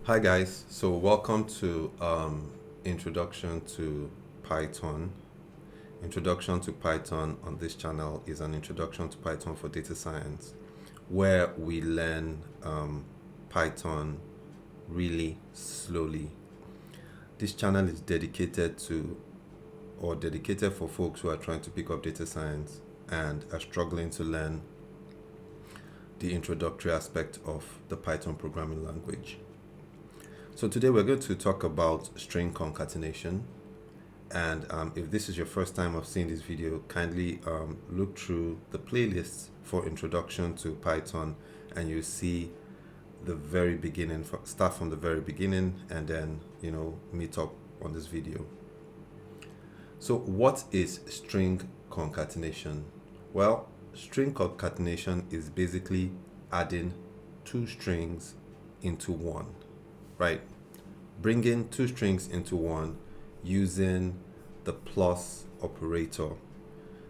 Hi guys, so welcome to Introduction to Python. Introduction to Python on this channel is an introduction to Python for data science where we learn Python really slowly. This channel is dedicated for folks who are trying to pick up data science and are struggling to learn the introductory aspect of the Python programming language. So today we're going to talk about string concatenation, and if this is your first time of seeing this video, kindly look through the playlists for introduction to Python and you see the very beginning, start from the very beginning and then meet up on this video. So what is string concatenation? Well, string concatenation is basically adding two strings into one, right? Bringing two strings into one using the plus operator.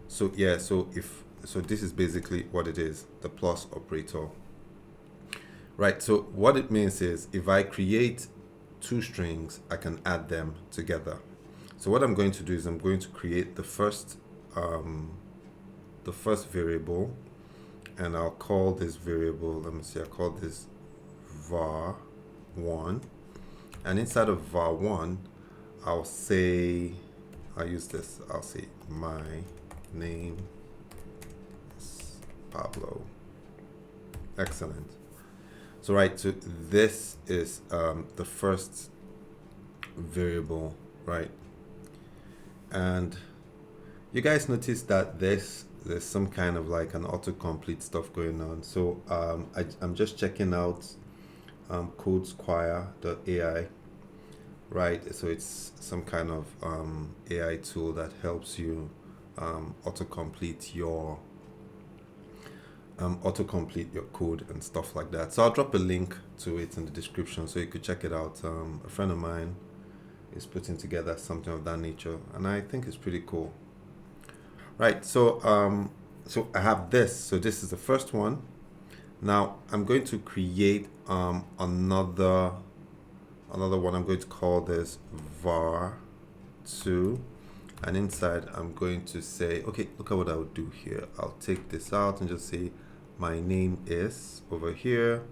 So this is basically what it is, the plus operator. Right, so what it means is if I create two strings, I can add them together. So what I'm going to do is I'm going to create the first variable, and I'll call this variable, let me see, I'll call this var1, and inside of var1 I'll say my name is Pablo. Excellent. So this is the first variable, right? And you guys notice that there's some kind of like an autocomplete stuff going on. So I'm just checking out codesquire.ai, right? So it's some kind of AI tool that helps you autocomplete your code and stuff like that. So I'll drop a link to it in the description so you could check it out. A friend of mine is putting together something of that nature, and I think it's pretty cool. Right, so I have this. So this is the first one. Now I'm going to create another one. I'm going to call this var2, and inside I'm going to say, okay, look at what I would do here. I'll take this out and just say my name is over here.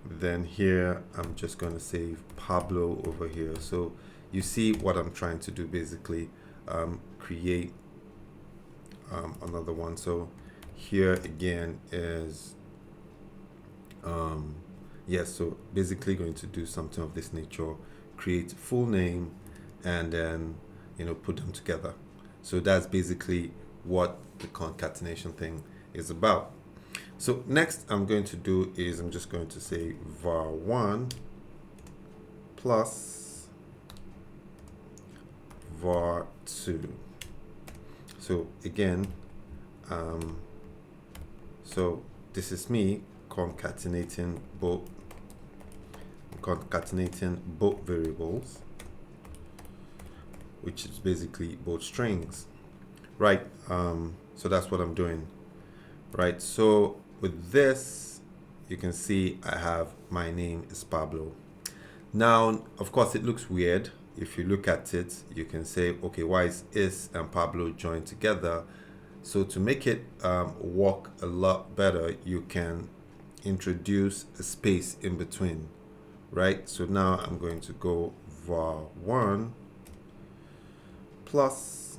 Then here I'm just going to say Pablo over here. So you see what I'm trying to do, basically create another one. So here again is so basically going to do something of this nature, create full name and then put them together. So that's basically what the concatenation thing is about. So next I'm going to do is I'm just going to say var1 plus var2. So again, so this is me concatenating both variables, which is basically both strings, right? So that's what I'm doing, right? So with this, you can see I have my name is Pablo. Now, of course, it looks weird. If you look at it, you can say, okay, why is and Pablo joined together? So to make it work a lot better, you can introduce a space in between, right? So now I'm going to go var1 plus,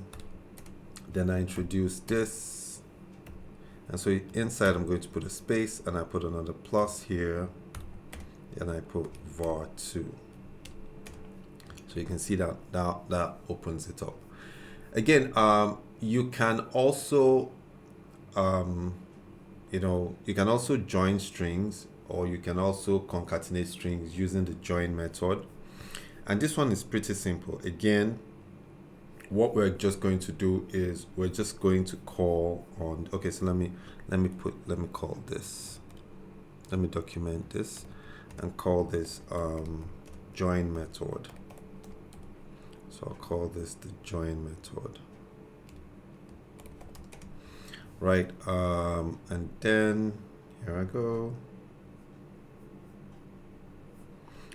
then I introduce this, and so inside I'm going to put a space and I put another plus here, and I put var2. So you can see that opens it up. Again, you can also you can also join strings, or you can also concatenate strings using the join method. And this one is pretty simple. Again, what we're just going to do is we're just going to call on, okay, so let me call this, let me document this and call this join method. So I'll call this the join method, right? And then here I go.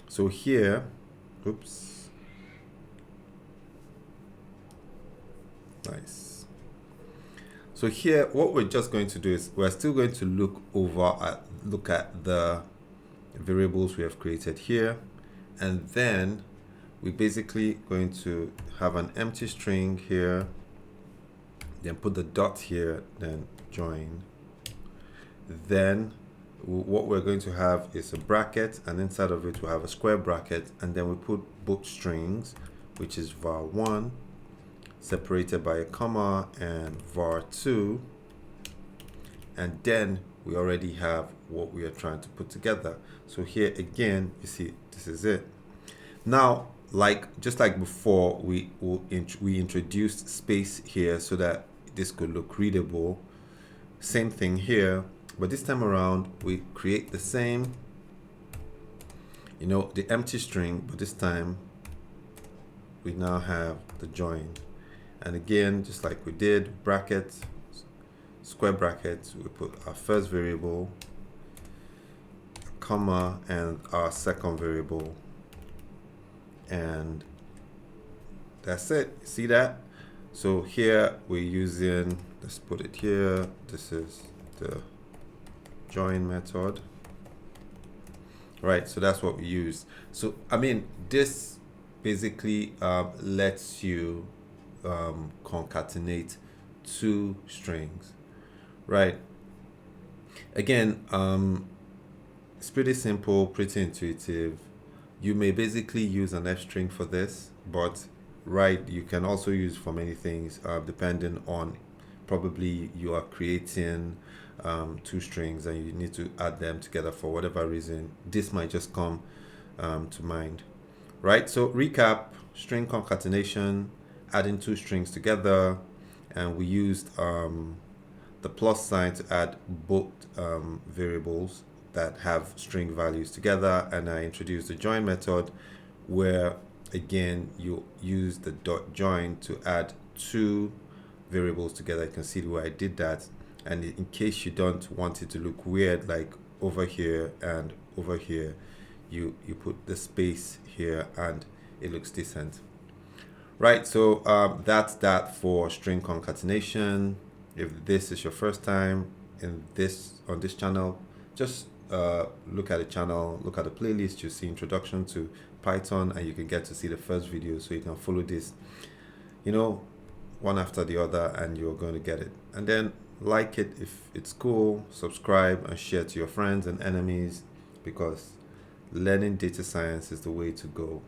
So here, oops, nice. So here, what we're just going to do is we're still going to look at the variables we have created here, and then we're basically going to have an empty string here, then put the dot here, then join. Then what we're going to have is a bracket, and inside of it we'll have a square bracket, and then we put both strings, which is var1 separated by a comma and var2, and then we already have what we are trying to put together. So here again, you see, this is it. Now, just like before, we introduced space here so that this could look readable. Same thing here, but this time around we create the same, the empty string, but this time we now have the join. And again, just like we did, bracket, square brackets, we put our first variable, comma, and our second variable, and that's it. See that? So here we're using, let's put it here, this is the join method, right? So that's what we use. So I mean, this basically lets you concatenate two strings, right? Again, it's pretty simple, pretty intuitive. You may basically use an F string for this, but you can also use for many things, depending on, probably you are creating two strings and you need to add them together for whatever reason. This might just come to mind, right? So recap: string concatenation, adding two strings together, and we used the plus sign to add both variables that have string values together, and I introduced the join method, where again you use the dot join to add two variables together. You can see the way I did that, and in case you don't want it to look weird, like over here and over here, you put the space here and it looks decent, right? So that's that for string concatenation. If this is your first time on this channel, just look at the channel, look at the playlist. You see introduction to Python, and you can get to see the first video, so you can follow this, one after the other, and you're going to get it. And then like it if it's cool, subscribe, and share to your friends and enemies, because learning data science is the way to go.